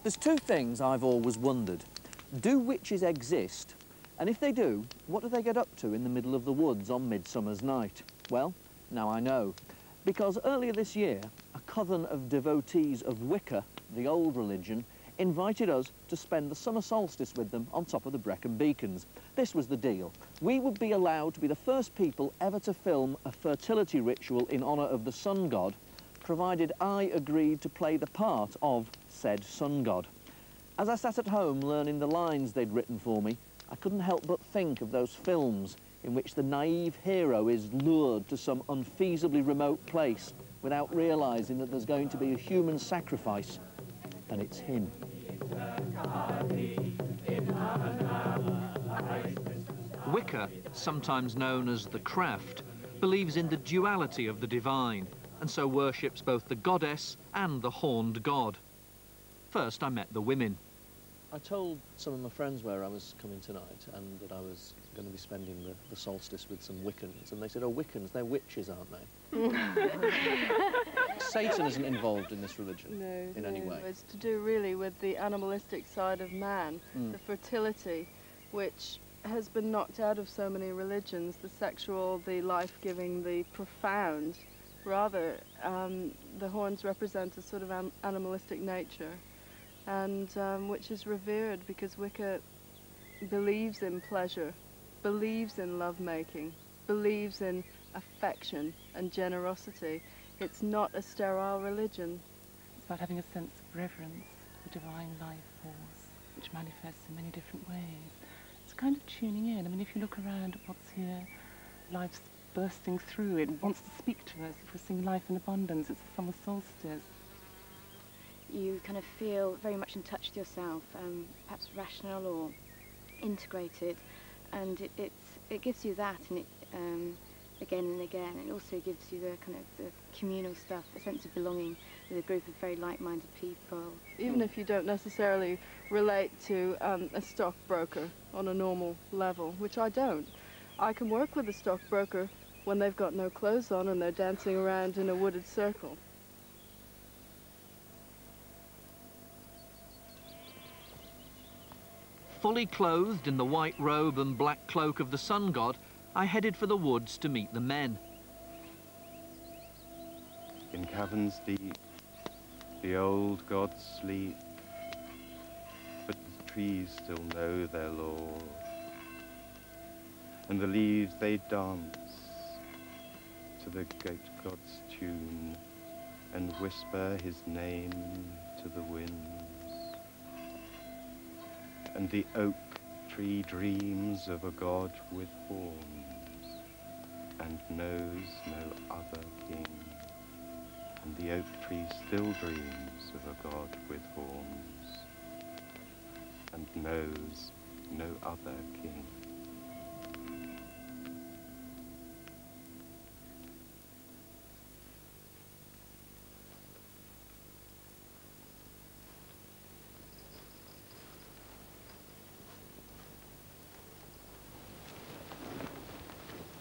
There's two things I've always wondered. Do witches exist? And if they do, what do they get up to in the middle of the woods on Midsummer's Night? Well, now I know. Because earlier this year, a coven of devotees of Wicca, the old religion, invited us to spend the summer solstice with them on top of the Brecon Beacons. This was the deal. We would be allowed to be the first people ever to film a fertility ritual in honour of the sun god, provided I agreed to play the part of said sun god. As I sat at home learning the lines they'd written for me, I couldn't help but think of those films in which the naive hero is lured to some unfeasibly remote place without realising that there's going to be a human sacrifice, and it's him. Wicca, sometimes known as the craft, believes in the duality of the divine, and so worships both the goddess and the horned god. First, I met the women. I told some of my friends where I was coming tonight and that I was going to be spending the solstice with some Wiccans, and they said, oh, Wiccans, they're witches, aren't they? Satan isn't involved in this religion in any way. It's to do really with the animalistic side of man, the fertility, which has been knocked out of so many religions, the sexual, the life-giving, the profound. Rather, the horns represent a sort of animalistic nature, and which is revered because Wicca believes in pleasure, believes in love-making, believes in affection and generosity. It's not a sterile religion. It's about having a sense of reverence for the divine life force, which manifests in many different ways. It's kind of tuning in. I mean, if you look around at what's here, life's bursting through. It wants to speak to us. If we're seeing life in abundance, it's the summer solstice. You kind of feel very much in touch with yourself, perhaps rational or integrated, and it gives you that, and it again and again. It also gives you the kind of the communal stuff, a sense of belonging with a group of very like-minded people. Even if you don't necessarily relate to a stockbroker on a normal level, which I don't. I can work with a stockbroker when they've got no clothes on and they're dancing around in a wooded circle. Fully clothed in the white robe and black cloak of the sun god, I headed for the woods to meet the men. In caverns deep, the old gods sleep, but the trees still know their lore, and the leaves they dance to the goat god's tune, and whisper his name to the winds. And the oak tree dreams of a god with horns, and knows no other king. And the oak tree still dreams of a god with horns, and knows no other king.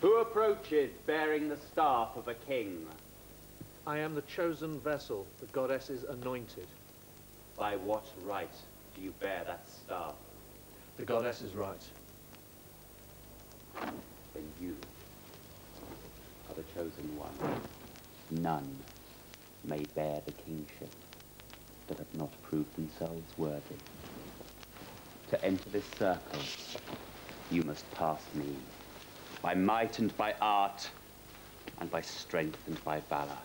Who approaches bearing the staff of a king? I am the chosen vessel, the goddess's anointed. By what right do you bear that staff? The goddess is right. Then you are the chosen one. None may bear the kingship that have not proved themselves worthy. To enter this circle, you must pass me. By might and by art, and by strength and by valor.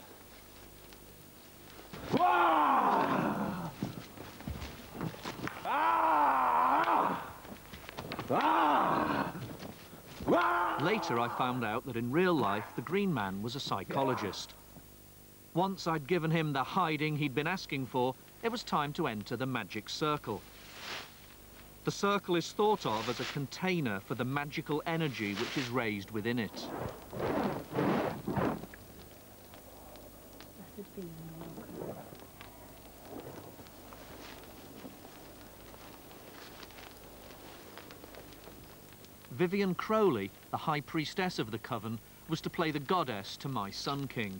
Later, I found out that in real life, the Green Man was a psychologist. Once I'd given him the hiding he'd been asking for, it was time to enter the magic circle. The circle is thought of as a container for the magical energy which is raised within it. Vivian Crowley, the high priestess of the coven, was to play the goddess to my Sun King.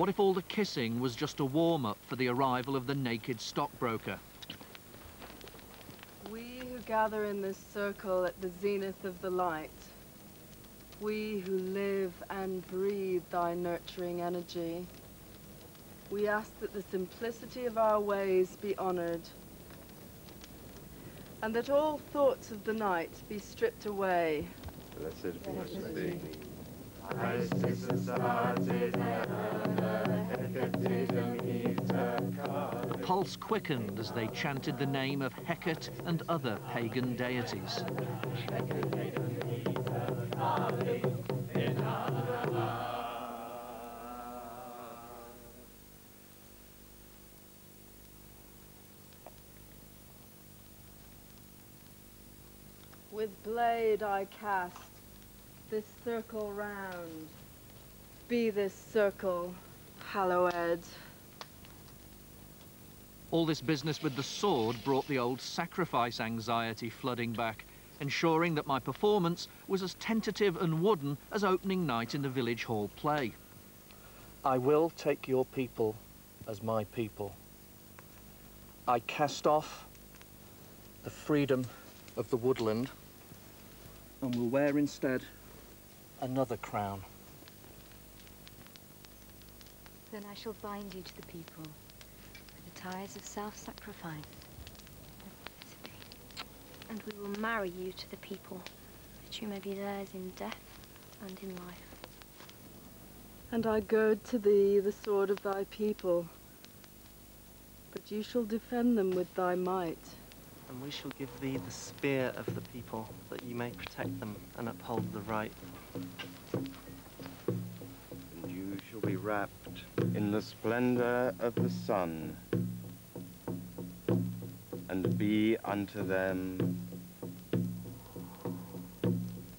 What if all the kissing was just a warm-up for the arrival of the naked stockbroker? We who gather in this circle at the zenith of the light, we who live and breathe thy nurturing energy, we ask that the simplicity of our ways be honored, and that all thoughts of the night be stripped away. Blessed be. The pulse quickened as they chanted the name of Hecate and other pagan deities. With blade I cast this circle round. Be this circle hallowed. All this business with the sword brought the old sacrifice anxiety flooding back, ensuring that my performance was as tentative and wooden as opening night in the village hall play. I will take your people as my people. I cast off the freedom of the woodland and will wear instead another crown. Then I shall bind you to the people with the ties of self-sacrifice. And we will marry you to the people, that you may be theirs in death and in life. And I gird to thee the sword of thy people, but you shall defend them with thy might. And we shall give thee the spear of the people, that you may protect them and uphold the right. And you shall be wrapped in the splendor of the sun, and be unto them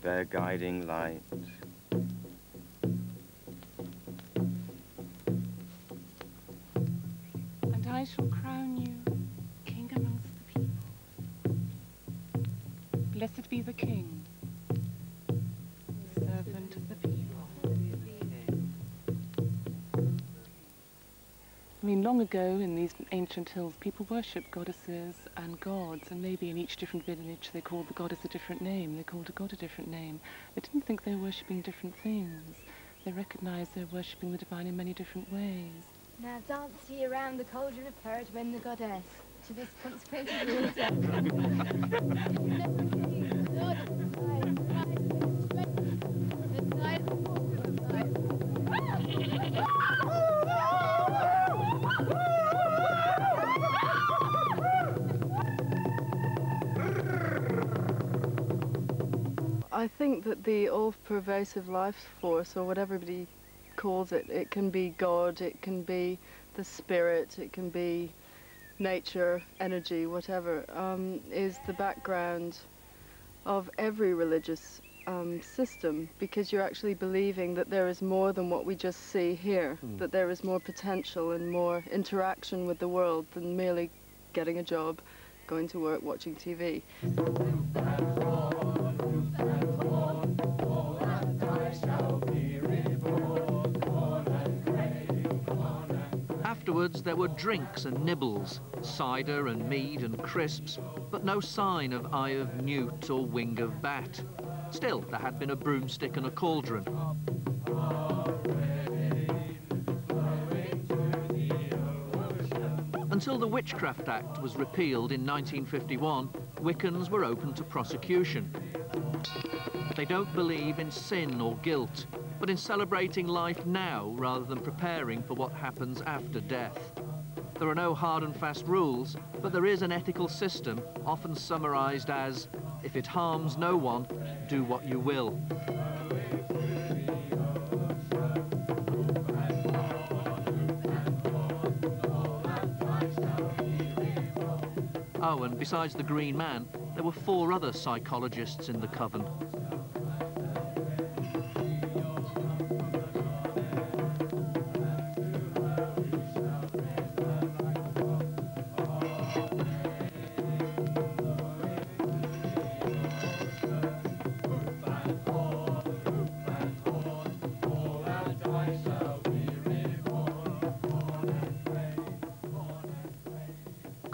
their guiding light. And I shall crown you king amongst the people. Blessed be the king, servant of the people. I mean, long ago in these ancient hills, people worshipped goddesses and gods, and maybe in each different village they called the goddess a different name, they called a god a different name. They didn't think they were worshipping different things. They recognized they were worshipping the divine in many different ways. Now dance ye around the cauldron of fire to win the goddess to this consecrated I think that the all-pervasive life force, or whatever everybody calls it, it can be God, it can be the spirit, it can be nature, energy, whatever, is the background of every religious system, because you're actually believing that there is more than what we just see here, that there is more potential and more interaction with the world than merely getting a job, going to work, watching TV. Afterwards, there were drinks and nibbles, cider and mead and crisps, but no sign of eye of newt or wing of bat. Still, there had been a broomstick and a cauldron. Until the Witchcraft Act was repealed in 1951, Wiccans were open to prosecution. They don't believe in sin or guilt, but in celebrating life now rather than preparing for what happens after death. There are no hard and fast rules, but there is an ethical system, often summarized as, if it harms no one, do what you will. Oh, and besides the Green Man, there were 4 other psychologists in the coven.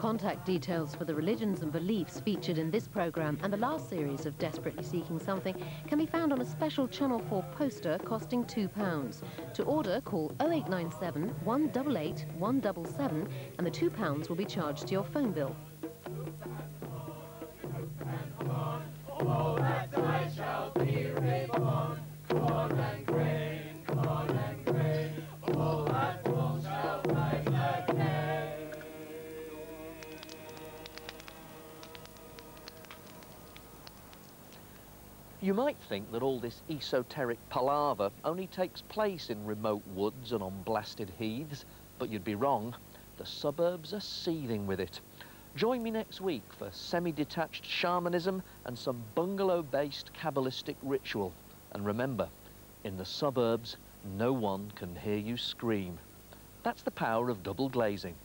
Contact details for the religions and beliefs featured in this programme and the last series of Desperately Seeking Something can be found on a special Channel 4 poster costing £2. To order, call 0897 188 177 and the £2 will be charged to your phone bill. You might think that all this esoteric palaver only takes place in remote woods and on blasted heaths, but you'd be wrong. The suburbs are seething with it. Join me next week for semi-detached shamanism and some bungalow-based Kabbalistic ritual. And remember, in the suburbs, no one can hear you scream. That's the power of double glazing.